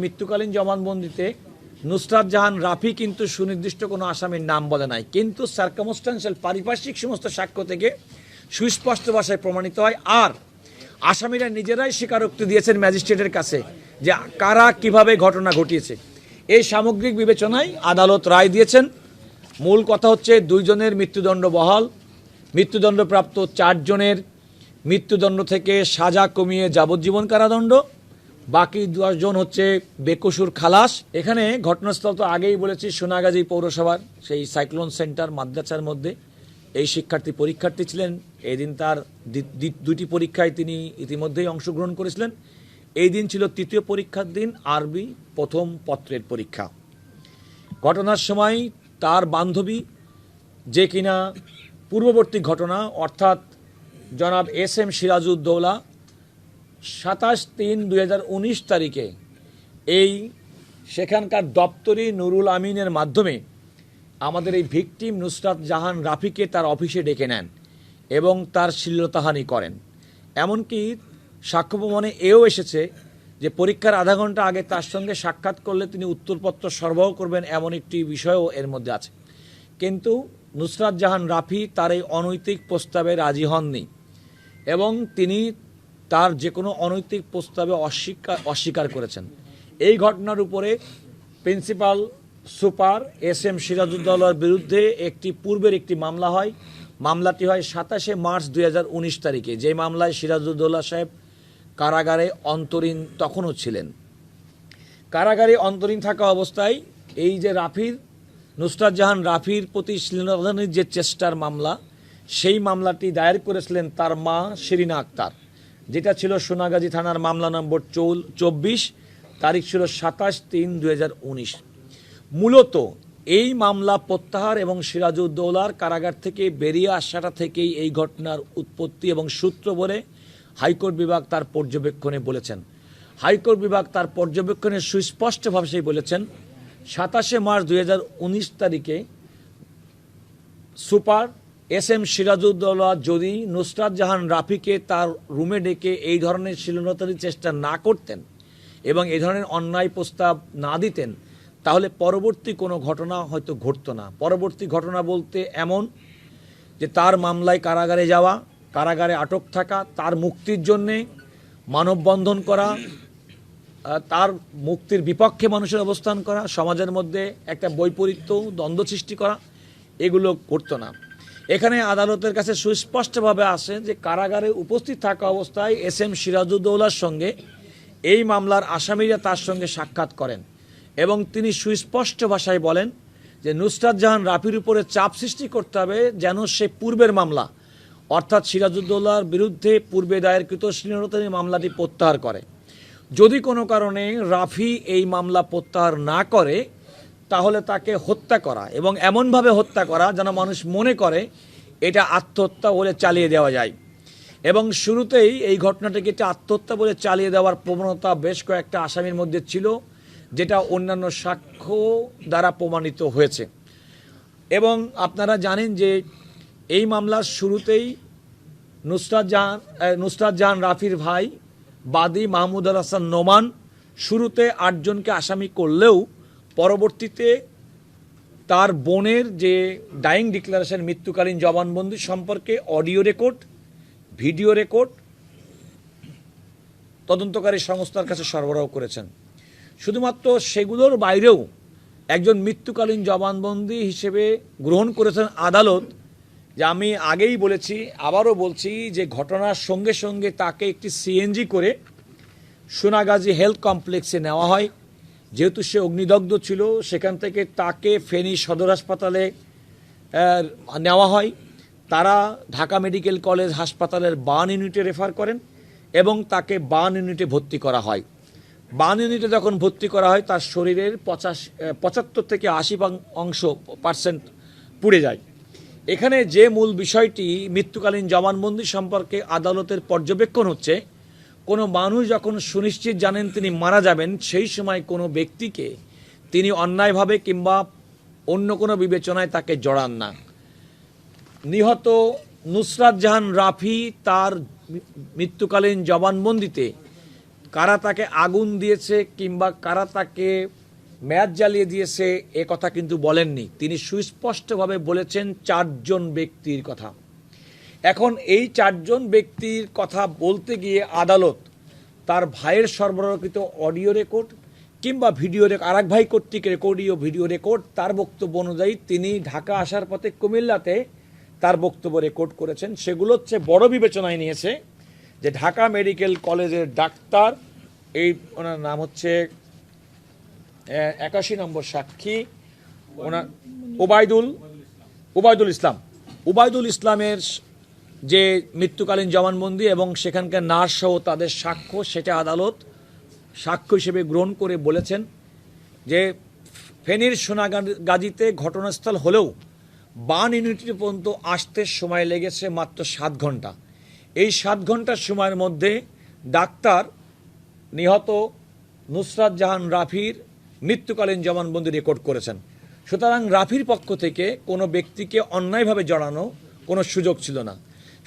মৃত্যুকালীন জবানবন্দিতে নুসরাত জাহান রাফি কিন্তু সুনির্দিষ্ট কোনো আসামির নাম বলে নাই, কিন্তু সার্কামস্টান্সিয়াল পারিপার্শ্বিক সমস্ত সাক্ষ্য থেকে সুস্পষ্ট ভাষায় প্রমাণিত হয়। আর আসামিরা নিজেরাই স্বীকারোক্তি দিয়েছেন ম্যাজিস্ট্রেটের কাছে যে কারা কিভাবে ঘটনা ঘটিয়েছে। এই সামগ্রিক বিবেচনায় আদালত রায় দিয়েছেন। মূল কথা হচ্ছে 2 জনের মৃত্যুদণ্ড বহাল, মৃত্যুদণ্ডপ্রাপ্ত 4 জনের মৃত্যুদণ্ড থেকে সাজা কমিয়ে যাবজ্জীবন কারাদণ্ড, বাকি 10 জন হচ্ছে বেকসুর খালাস। এখানে ঘটনাস্থল তো আগেই বলেছি, সোনাগাজী পৌরসভার সেই সাইক্লোন সেন্টার মাদ্রাসার মধ্যে এই শিক্ষার্থী পরীক্ষার্থী ছিলেন। এই দিন তার 2টি পরীক্ষায় তিনি ইতিমধ্যেই অংশগ্রহণ করেছিলেন। এই দিন ছিল 3য় পরীক্ষার দিন, আরবি প্রথম পত্রের পরীক্ষা। ঘটনার সময় তার বান্ধবী, যে কিনা পূর্ববর্তী ঘটনা অর্থাৎ জনাব SM সিরাজউদ্দৌলা 27/3/2019 তারিখে এই সেখানকার দপ্তরি নুরুল আমিনের মাধ্যমে আমাদের এই ভিকটিম নুসরাত জাহান রাফিকে তার অফিসে ডেকে নেন এবং তার শ্লীলতাহানি করেন। এমনকি সাক্ষ্য প্রমাণে এও এসেছে যে পরীক্ষার আধা ঘন্টা আগে তার সঙ্গে সাক্ষাৎ করলে তিনি উত্তরপত্র সরবরাহ করবেন, এমন একটি বিষয়ও এর মধ্যে আছে। কিন্তু নুসরাত জাহান রাফি তার এই অনৈতিক প্রস্তাবে রাজি হননি এবং তিনি তার যে কোনো অনৈতিক প্রস্তাবে অস্বীকার করেছেন। এই ঘটনার উপরে প্রিন্সিপাল সুপার SM সিরাজউদ্দৌলার বিরুদ্ধে পূর্বের একটি মামলা হয়। মামলাটি হয় 27শে মার্চ 2019 তারিখে, যে মামলায় সিরাজউদ্দৌলা সাহেব কারাগারে অন্তরীণ তখনও ছিলেন। কারাগারে অন্তরীণ থাকা অবস্থায় এই যে নুসরাত জাহান রাফির প্রতি শ্লীলতাহানির যে চেষ্টার মামলা, সেই মামলাটি দায়ের করেছিলেন তার মা শিরিনা আক্তার, যেটা ছিল সোনাগাজী থানার মামলা নম্বর 24, তারিখ ছিল 27/3/2019। মূলত এই মামলা প্রত্যাহার এবং সিরাজউদ্দৌলার কারাগার থেকে বেরিয়ে আসাটা থেকেই এই ঘটনার উৎপত্তি এবং সূত্র বলে হাইকোর্ট বিভাগ তার পর্যবেক্ষণে বলেছেন। হাইকোর্ট বিভাগ তার পর্যবেক্ষণে সুস্পষ্টভাবে সেই বলেছেন 27শে মার্চ 2019 তারিখে সুপার SM সিরাজউদ্দৌলা যদি নুসরাত জাহান রাফিকে তার রুমে ডেকে এই ধরনের শ্লীলতাহানির চেষ্টা না করতেন এবং এই ধরনের অন্যায় প্রস্তাব না দিতেন, তাহলে পরবর্তী কোনো ঘটনা হয়তো ঘটতো না। পরবর্তী ঘটনা বলতে এমন যে তার মামলায় কারাগারে যাওয়া, কারাগারে আটক থাকা, তার মুক্তির জন্যে মানববন্ধন করা, তার মুক্তির বিপক্ষে মানুষের অবস্থান করা, সমাজের মধ্যে একটা বৈপরীত্য দ্বন্দ্ব সৃষ্টি করা, এগুলো করতো না। এখানে আদালতের কাছে সুস্পষ্টভাবে আসে যে কারাগারে উপস্থিত থাকা অবস্থায় SM সিরাজউদ্দৌলার সঙ্গে এই মামলার আসামিরা তার সঙ্গে সাক্ষাৎ করেন এবং তিনি সুস্পষ্ট ভাষায় বলেন যে নুসরাত জাহান রাফির উপরে চাপ সৃষ্টি করতে হবে যেন সে পূর্বের মামলা অর্থাৎ সিরাজউদ্দৌলার বিরুদ্ধে পূর্বে দায়েরকৃত শ্লীলতাহানির মামলাটি প্রত্যাহার করে। যদি কোনো কারণে রাফি এই মামলা প্রত্যাহার না করে, তাহলে তাকে হত্যা করা এবং এমনভাবে হত্যা করা যেন মানুষ মনে করে এটা আত্মহত্যা বলে চালিয়ে দেওয়া যায়। এবং শুরুতেই এই ঘটনাটিকে একটা আত্মহত্যা বলে চালিয়ে দেওয়ার প্রবণতা বেশ কয়েকটা আসামির মধ্যে ছিল, যেটা অন্যান্য সাক্ষ্য দ্বারা প্রমাণিত হয়েছে। এবং আপনারা জানেন যে এই মামলার শুরুতেই নুসরাত জাহান রাফির ভাই বাদী মাহমুদুল হাসান নোমান শুরুতে 8 জনকে আসামি করলেও পরবর্তীতে তার বোনের যে ডাইং ডিক্লারেশন মৃত্যুকালীন জবানবন্দি সম্পর্কে অডিও রেকর্ড, ভিডিও রেকর্ড তদন্তকারী সংস্থার কাছে সরবরাহ করেছেন। শুধুমাত্র সেগুলোর বাইরেও একজন মৃত্যুকালীন জবানবন্দি হিসেবে গ্রহণ করেছেন আদালত, যে আমি আগেই বলেছি আবারও বলছি যে ঘটনার সঙ্গে সঙ্গে তাকে একটি CNG করে সোনাগাজী হেলথ কমপ্লেক্সে নেওয়া হয়। যেহেতু সে অগ্নিদগ্ধ ছিল, সেখান থেকে তাকে ফেনী সদর হাসপাতালে নেওয়া হয়। তারা ঢাকা মেডিকেল কলেজ হাসপাতালের বার্ন ইউনিটে রেফার করেন এবং তাকে বার্ন ইউনিটে ভর্তি করা হয়। বার্ন ইউনিটে যখন ভর্তি করা হয়, তার শরীরের 75 থেকে 80% পুড়ে যায়। এখানে যে মূল বিষয়টি মৃত্যুকালীন জবানবন্দি সম্পর্কে আদালতের পর্যবেক্ষণ হচ্ছে, কোনো মানুষ যখন সুনিশ্চিত জানেন তিনি মারা যাবেন, সেই সময় কোনো ব্যক্তিকে তিনি অন্যায়ভাবে কিংবা অন্য কোনো বিবেচনায় তাকে জড়ান না। নিহত নুসরাত জাহান রাফি তার মৃত্যুকালীন জবানবন্দিতে কারা তাকে আগুন দিয়েছে কিংবা কারা তাকে ম্যাচ জ্বালিয়ে দিয়েছে এ কথা কিন্তু বলেননি। তিনি সুস্পষ্টভাবে বলেছেন 4 জন ব্যক্তির কথা। এখন এই 4 জন ব্যক্তির কথা বলতে গিয়ে আদালত তার ভাইয়ের সরবরাহকৃত অডিও রেকর্ড কিংবা ভিডিও রেকর্ড, আরেক ভাই কর্তৃক রেকর্ডীয় ভিডিও রেকর্ড, তার বক্তব্য অনুযায়ী তিনি ঢাকা আসার পথে কুমিল্লাতে তার বক্তব্য রেকর্ড করেছেন। সেগুলো হচ্ছে বড় বিবেচনায় নিয়েছে যে ঢাকা মেডিকেল কলেজের ডাক্তার, এই ওনার নাম হচ্ছে 81 নম্বর সাক্ষী, ওনার ওবায়দুল ইসলামের যে মৃত্যুকালীন জবানবন্দি এবং সেখানকার নার্স সহ তাদের সাক্ষ্য, সেটা আদালত সাক্ষ্য হিসেবে গ্রহণ করে বলেছেন যে ফেনীর সোনাগাজীতে ঘটনাস্থল হলেও বার্ন ইউনিটি পর্যন্ত আসতে সময় লেগেছে মাত্র 7 ঘন্টা। এই 7 ঘন্টার সময়ের মধ্যে ডাক্তার নিহত নুসরাত জাহান রাফির মৃত্যুকালীন জবানবন্দি রেকর্ড করেছেন। সুতরাং রাফির পক্ষ থেকে কোনো ব্যক্তিকে অন্যায়ভাবে জড়ানো কোনো সুযোগ ছিল না।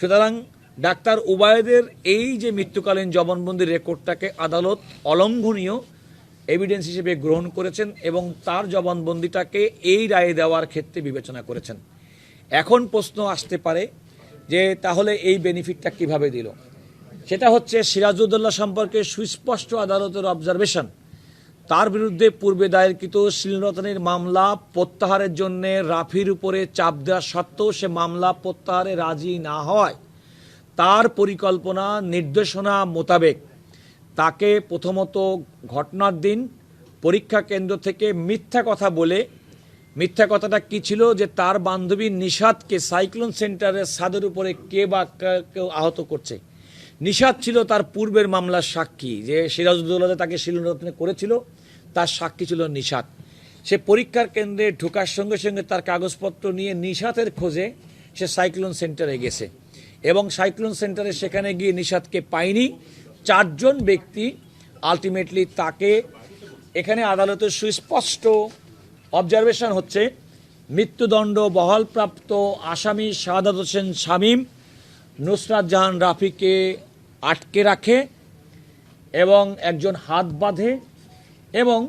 সুতরাং ডাক্তার উবায়েদের এই যে মৃত্যুকালীন জবানবন্দির রেকর্ডটাকে আদালত অলঙ্ঘনীয় এভিডেন্স হিসেবে গ্রহণ করেছেন এবং তার জবানবন্দিটাকে এই রায়ে দেওয়ার ক্ষেত্রে বিবেচনা করেছেন। এখন প্রশ্ন আসতে পারে যে তাহলে এই বেনিফিটটা কিভাবে দিল। সেটা হচ্ছে সিরাজউদ্দৌলা সম্পর্কে সুস্পষ্ট আদালতের অবজারভেশন, তার বিরুদ্ধে পূর্বে দায়েরকৃত শ্লীলতাহানির মামলা প্রত্যাহারের জন্য রাফির উপরে চাপ দেওয়া সত্ত্বেও সে মামলা প্রত্যাহারে রাজি না হয় তার পরিকল্পনা নির্দেশনা মোতাবেক তাকে প্রথমত ঘটনার দিন পরীক্ষা কেন্দ্র থেকে মিথ্যা কথা বলে, মিথ্যা কথাটা কি ছিল যে তার বান্ধবী নিশাতকে সাইক্লোন সেন্টারের ছাদের উপরে কে বা কেউ আহত করছে। নিশাত ছিল তার পূর্বের মামলার সাক্ষী, যে সিরাজউদ্দৌলা তাকে শ্লীলতাহানি করেছিল তার সাক্ষী ছিল নিশাত। সে পরীক্ষার কেন্দ্রে ঢোকার সঙ্গে সঙ্গে তার কাগজপত্র নিয়ে নিশাতের খোঁজে সে সাইক্লোন সেন্টারে গেছে এবং সাইক্লোন সেন্টারে সেখানে গিয়ে নিশাতকে পায়নি। 4 জন ব্যক্তি আলটিমেটলি তাকে, এখানে আদালতের সুস্পষ্ট অবজারভেশন হচ্ছে মৃত্যুদণ্ড বহালপ্রাপ্ত আসামি শাহাদাত হোসেন শামীম নুসরাত জাহান রাফিকে আটকে রাখে এবং একজন হাত বাঁধে এবং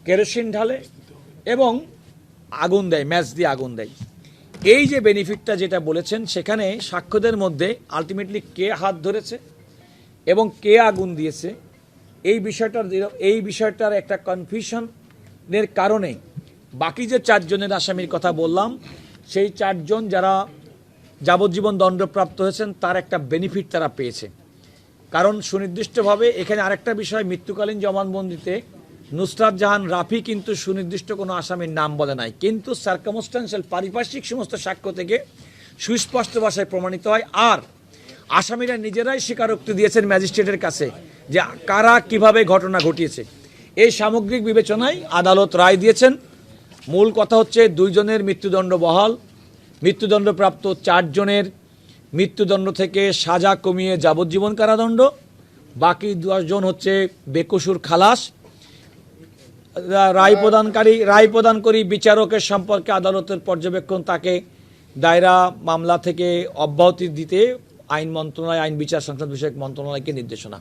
কেরোসিন ঢালে এবং আগুন দেয়, ম্যাচ দিয়ে আগুন দেয়। এই যে বেনিফিটটা যেটা বলেছেন সেখানে সাক্ষ্যদের মধ্যে আলটিমেটলি কে হাত ধরেছে এবং কে আগুন দিয়েছে এই বিষয়টার একটা কনফিউশনের কারণে বাকি যে 4 জনের আসামির কথা বললাম সেই 4 জন যারা যাবজ্জীবন দণ্ডপ্রাপ্ত হয়েছেন তার একটা বেনিফিট তারা পেয়েছে। কারণ সুনির্দিষ্টভাবে এখানে আরেকটা বিষয়, মৃত্যুকালীন জবানবন্দিতে নুসরাত জাহান রাফি কিন্তু সুনির্দিষ্ট কোনো আসামির নাম বলে নাই, কিন্তু সার্কামস্টান্সিয়াল পারিপার্শ্বিক সমস্ত সাক্ষ্য থেকে সুস্পষ্ট ভাষায় প্রমাণিত হয়। আর আসামিরা নিজেরাই স্বীকারোক্তি দিয়েছেন ম্যাজিস্ট্রেটের কাছে যে কারা কিভাবে ঘটনা ঘটিয়েছে। এই সামগ্রিক বিবেচনায় আদালত রায় দিয়েছেন। মূল কথা হচ্ছে 2 জনের মৃত্যুদণ্ড বহাল, মৃত্যুদণ্ডপ্রাপ্ত 4 জনের মৃত্যুদণ্ড থেকে সাজা কমিয়ে যাবজ্জীবন কারাদণ্ড, বাকি 10 জন হচ্ছে বেকসুর খালাস। রায় প্রদানকারী বিচারকের সম্পর্কে আদালতের পর্যবেক্ষণ তাকে দায়রা মামলা থেকে অব্যাহতি দিতে আইন বিচার সংসদ বিষয়ক মন্ত্রণালয়কে নির্দেশনা।